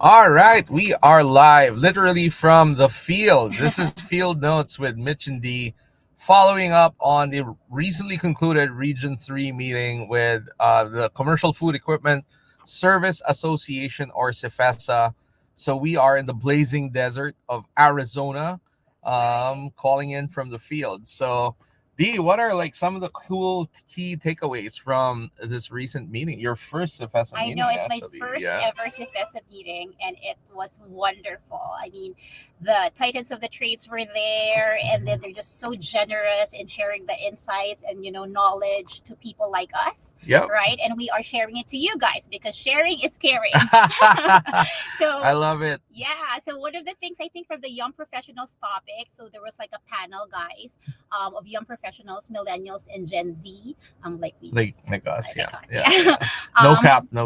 All right, we are live, literally from the field. This is Field Notes with Mitch and Dee, following up on the recently concluded Region 3 meeting with the Commercial Food Equipment Service Association, or CFESA. So we are in the blazing desert of Arizona, calling in from the field. So, Dee, what are like some of the cool key takeaways from this recent meeting? Your first CFESA meeting, I know it's actually. my first ever CFESA meeting, and it was wonderful. I mean, the titans of the trades were there, and then they're just so generous in sharing the insights and knowledge to people like us. Yep. Right, and we are sharing it to you guys because sharing is caring. So I love it. Yeah. So one of the things I think from the young professionals topic, so there was like a panel, guys, of young professionals, millennials, and Gen Z. Like us, yeah. yeah. No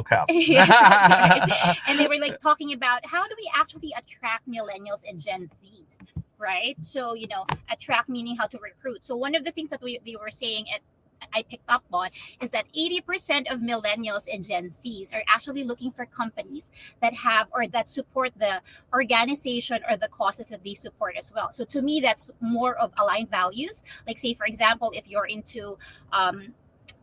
cap. Yeah, that's right. And they were like talking about how do we actually attract millennials and Gen Zs, right? So attract meaning how to recruit. So one of the things that they were saying I picked up on is that 80% of millennials and Gen Zs are actually looking for companies that have or that support the organization or the causes that they support as well. So to me, that's more of aligned values. Like, say, for example, if you're into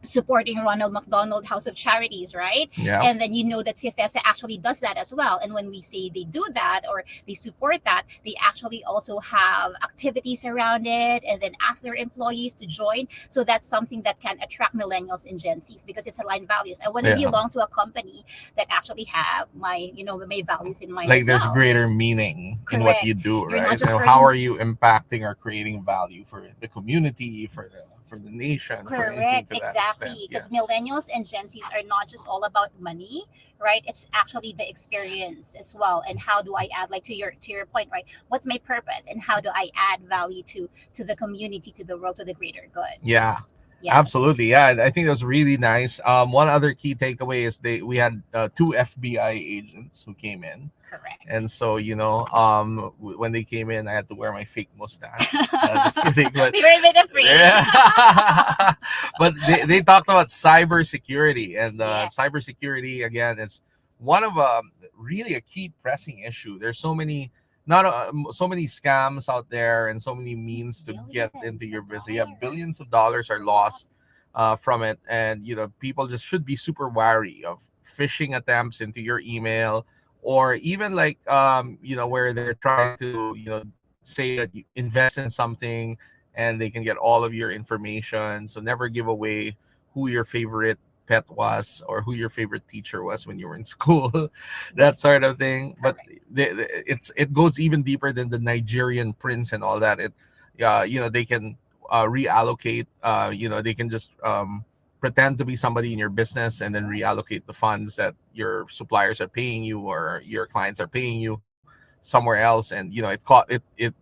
supporting Ronald McDonald House of Charities, right? Yeah. And then that CFESA actually does that as well. And when we say they do that or they support that, they actually also have activities around it and then ask their employees to join. So that's something that can attract millennials and Gen Zs because it's aligned values. I want to belong to a company that actually have my values in mind. Like there's greater meaning in what you do, You're right? not just how are you impacting or creating value for the community, for the nation? Correct, exactly. Because millennials and Gen Zs are not just all about money, right? It's actually the experience as well. And how do I add, like to your point, right? What's my purpose and how do I add value to the community, to the world, to the greater good? Yeah. Absolutely. Yeah, I think it was really nice. One other key takeaway is we had 2 FBI agents who came in. Correct. And so, when they came in, I had to wear my fake mustache. Just kidding. But, they were a bit afraid. Yeah. But they talked about cybersecurity. And Yes. Cybersecurity, again, is one of really a key pressing issue. There's so many so many scams out there and so many means to get into your business. Yeah, billions of dollars are lost from it, and people just should be super wary of phishing attempts into your email, or even like where they're trying to say that you invest in something and they can get all of your information. So never give away who your favorite pet was or who your favorite teacher was when you were in school, that sort of thing. But it goes even deeper than the Nigerian prince and all that. They can reallocate. They can just pretend to be somebody in your business and then reallocate the funds that your suppliers are paying you or your clients are paying you somewhere else. And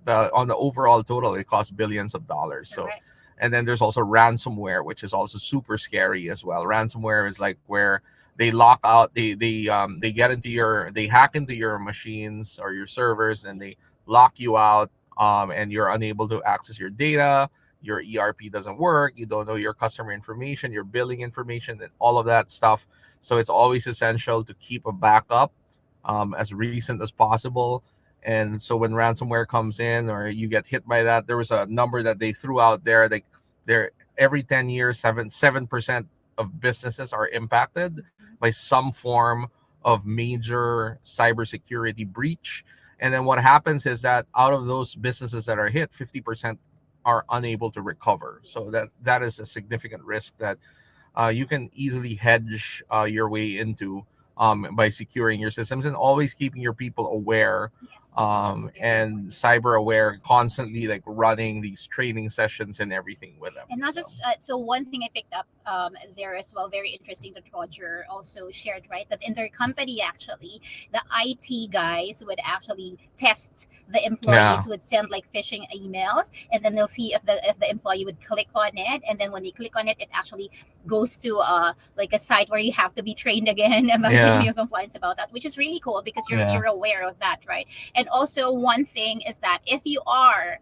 on the overall total, it costs billions of dollars. So. Correct. And then there's also ransomware, which is also super scary as well. Ransomware is like where they lock out, they hack into your machines or your servers, and they lock you out, and you're unable to access your data. Your ERP doesn't work. You don't know your customer information, your billing information, and all of that stuff. So it's always essential to keep a backup as recent as possible. And so when ransomware comes in or you get hit by that, there was a number that they threw out there, like every 10 years, 7% of businesses are impacted by some form of major cybersecurity breach. And then what happens is that out of those businesses that are hit, 50% are unable to recover. So that is a significant risk that you can easily hedge your way into by securing your systems and always keeping your people aware, and cyber aware, constantly like running these training sessions and everything with them. And not just so one thing I picked up there as well, very interesting, that Roger also shared, right, that in their company actually the IT guys would actually test the employees, would send like phishing emails, and then they'll see if the employee would click on it, and then when they click on it, it actually goes to like a site where you have to be trained again about training your compliance about that, which is really cool because you're aware of that, right? And also one thing is that if you are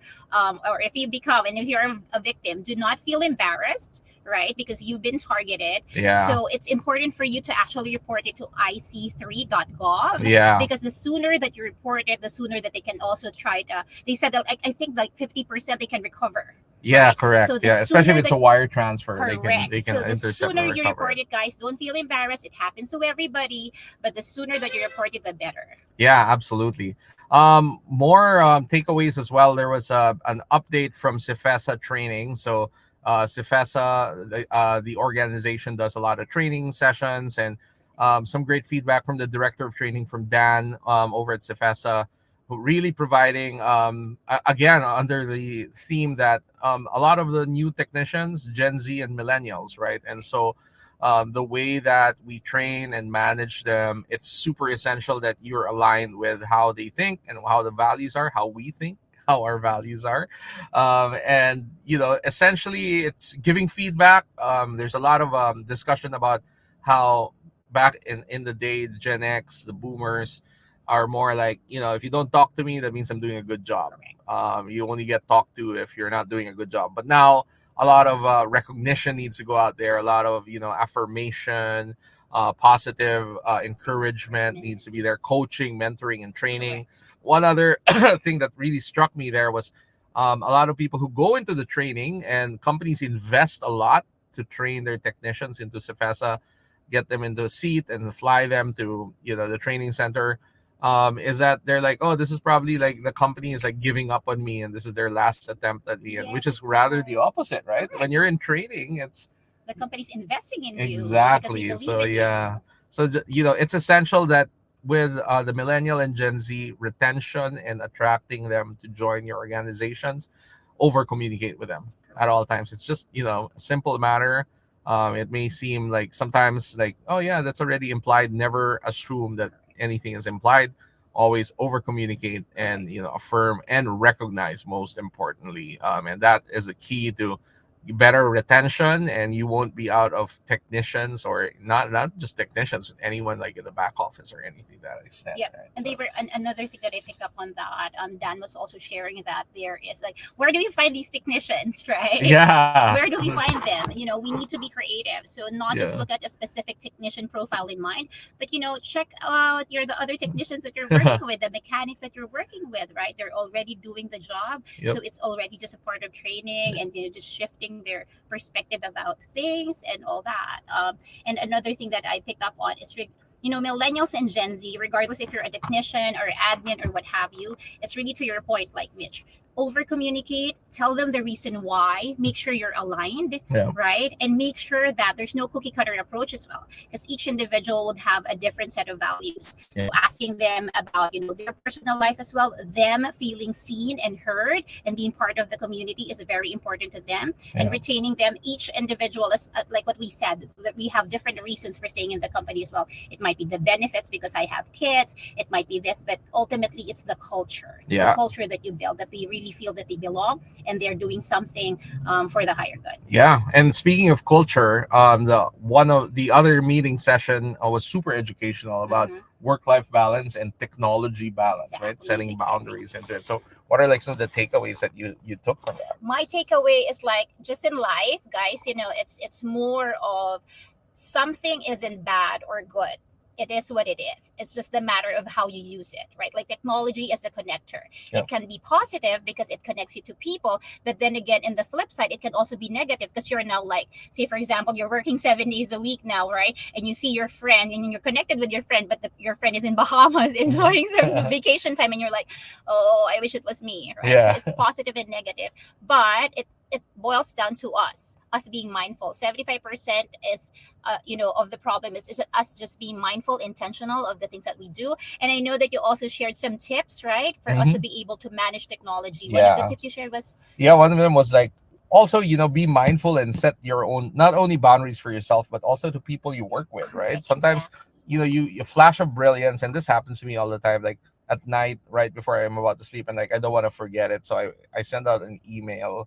or if you become and if you're a victim, do not feel embarrassed, right? Because you've been targeted. Yeah. So it's important for you to actually report it to ic3.gov. Yeah. Because the sooner that you report it, the sooner that they can also try to, they said that I think like 50% they can recover. Yeah, right? correct. So the Yeah, especially if it's a sooner wire transfer, Correct. they can So the intercept sooner and you recover report it. it, guys, don't feel embarrassed. It happens to everybody, but the sooner that you report it, the better. Yeah, absolutely. More takeaways as well. There was an update from CFESA training. So CFESA, the organization, does a lot of training sessions, and some great feedback from the director of training, from Dan, over at CFESA, who really providing, again, under the theme that a lot of the new technicians, Gen Z and millennials, right? And so the way that we train and manage them, it's super essential that you're aligned with how they think and how the values are, how we think, how our values are. And, essentially it's giving feedback. There's a lot of discussion about how back in the day, the Gen X, the boomers, are more like, if you don't talk to me, that means I'm doing a good job. You only get talked to if you're not doing a good job. But now a lot of recognition needs to go out there. A lot of affirmation, positive encouragement needs to be there. Coaching, mentoring, and training. One other thing that really struck me there was a lot of people who go into the training, and companies invest a lot to train their technicians into CFESA, get them into a seat and fly them to the training center. Is that they're like, oh, this is probably like the company is like giving up on me and this is their last attempt at me, and which is rather the opposite, right? Correct. When you're in training, it's the company's investing in exactly. you. So it's essential that with the millennial and Gen Z, retention and attracting them to join your organizations, over communicate with them at all times. It's just a simple matter. It may seem like sometimes like, oh yeah, that's already implied. Never assume that anything is implied. Always over communicate and affirm and recognize, most importantly, and that is a key to better retention, and you won't be out of technicians, or not just technicians, but anyone like in the back office or anything to that extent. Yeah, right? and they were another thing that I picked up on that. Dan was also sharing that there is like, where do we find these technicians, right? Yeah. Where do we find them? We need to be creative. So not just look at a specific technician profile in mind, but check out the other technicians that you're working with, the mechanics that you're working with, right? They're already doing the job, so it's already just a part of training, and just shifting their perspective about things and all that. And another thing that I picked up on is millennials and Gen Z, regardless if you're a technician or admin or what have you, it's really to your point, like Mitch, over communicate, tell them the reason why, make sure you're aligned, right? And make sure that there's no cookie cutter approach as well, because each individual would have a different set of values. So asking them about their personal life as well, them feeling seen and heard and being part of the community is very important to them. And retaining them, each individual is like what we said, that we have different reasons for staying in the company as well. It might be the benefits because I have kids, it might be this, but ultimately it's the culture, the culture that you build, that they really feel that they belong and they're doing something for the higher good. Yeah, and speaking of culture, the one of the other meeting session was super educational about work-life balance and technology balance, right? Setting boundaries into it. So what are like some of the takeaways that you took from that? My takeaway is like, just in life, guys, it's more of something isn't bad or good. It is what it is. It's just the matter of how you use it, right? Like technology is a connector. It can be positive because it connects you to people, but then again, in the flip side, it can also be negative because you're now like, say for example, you're working 7 days a week now, right? And you see your friend and you're connected with your friend, but your friend is in Bahamas enjoying some vacation time, and you're like, oh, I wish it was me, right? So it's positive and negative, but it boils down to us being mindful. 75% is of the problem is just us just being mindful, intentional of the things that we do. And I know that you also shared some tips, right, for us to be able to manage technology. One of the tips you shared was one of them was like, also be mindful and set your own, not only boundaries for yourself but also to people you work with. Right, sometimes you flash of brilliance, and this happens to me all the time, like at night right before I'm about to sleep, and like I don't want to forget it, so I send out an email.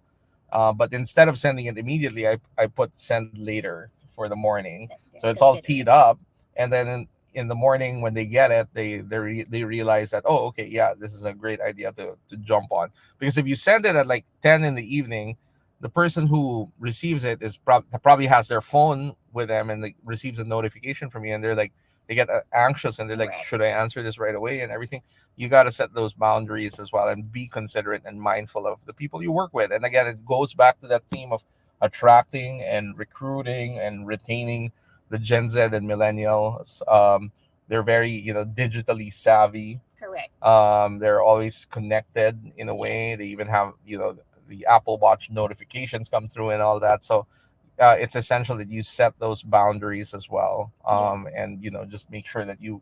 But instead of sending it immediately, I put send later for the morning. So it's all teed up. And then in the morning when they get it, they realize that, oh, okay, yeah, this is a great idea to jump on. Because if you send it at like 10 in the evening, the person who receives it is probably has their phone with them, and like receives a notification from you, and they're like, they get anxious, and they're like, should I Correct. answer this right away and everything. You got to set those boundaries as well, and be considerate and mindful of the people you work with. And again, it goes back to that theme of attracting and recruiting and retaining the Gen Z and millennials. They're very, digitally savvy. Correct. They're always connected in a way. They Yes. even have, the Apple Watch notifications come through and all that. So it's essential that you set those boundaries as well, Yep. and just make sure that you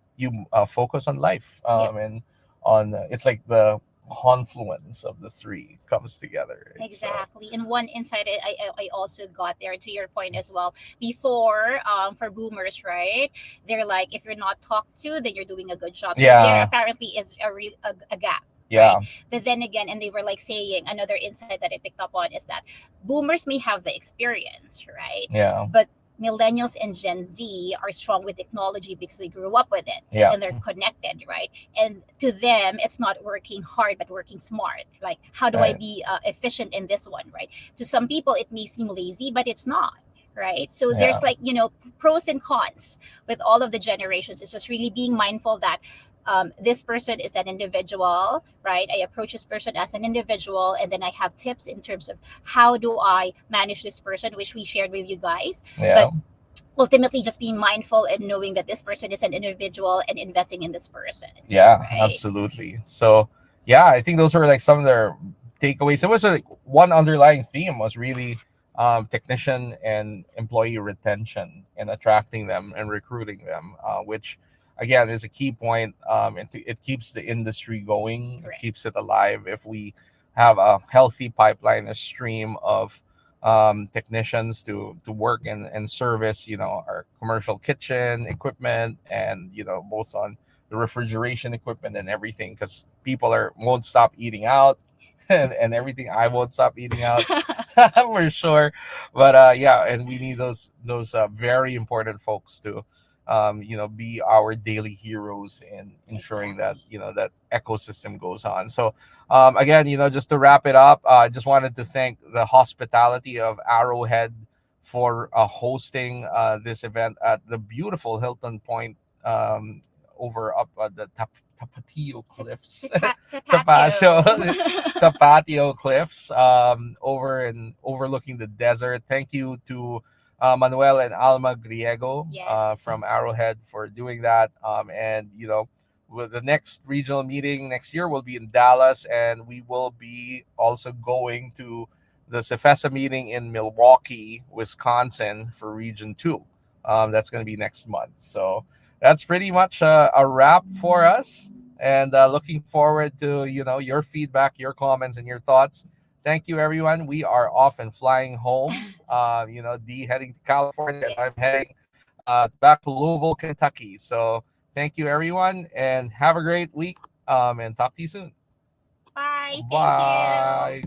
focus on life, Yep. and on it's like the confluence of the three comes together, right? So Exactly. And one insight I also got there, to your point as well. Before, for boomers, right? They're like, if you're not talked to, then you're doing a good job. So there yeah, apparently is a gap, right? yeah, But then again, and they were like saying, another insight that I picked up on is that boomers may have the experience, right? yeah, But millennials and Gen Z are strong with technology because they grew up with it yeah, and they're connected, right? And to them, it's not working hard, but working smart. Like, how do I right, be efficient in this one, right? To some people, it may seem lazy, but it's not. Right. So yeah, there's like, pros and cons with all of the generations. It's just really being mindful that this person is an individual, right? I approach this person as an individual, and then I have tips in terms of how do I manage this person, which we shared with you guys. yeah, But ultimately, just being mindful and knowing that this person is an individual and investing in this person, yeah, right? absolutely. So yeah, I think those were like some of their takeaways. It was like one underlying theme was really technician and employee retention, and attracting them and recruiting them, which again is a key point. It keeps the industry going, it Correct. keeps it alive. If we have a healthy pipeline, a stream of technicians to work and service, our commercial kitchen equipment, and both on the refrigeration equipment and everything, because people are won't stop eating out, and everything. I won't stop eating out for sure. But yeah, and we need those very important folks to be our daily heroes in ensuring that Exactly. that ecosystem goes on. So again, just to wrap it up, I just wanted to thank the hospitality of Arrowhead for hosting this event at the beautiful Hilton Point, over up the Tapatio Cliffs, Tapatio, Tapatio. Tapatio Cliffs, over and overlooking the desert. Thank you to Manuel and Alma Griego, Yes. from Arrowhead, for doing that. And with the next regional meeting next year will be in Dallas, and we will be also going to the CFESA meeting in Milwaukee, Wisconsin, for Region 2. That's going to be next month. So that's pretty much a wrap for us. And looking forward to your feedback, your comments, and your thoughts. Thank you, everyone. We are off and flying home. Dee heading to California, and I'm Yes. heading back to Louisville, Kentucky. So thank you, everyone, and have a great week. And talk to you soon. Bye. Thank you. Bye.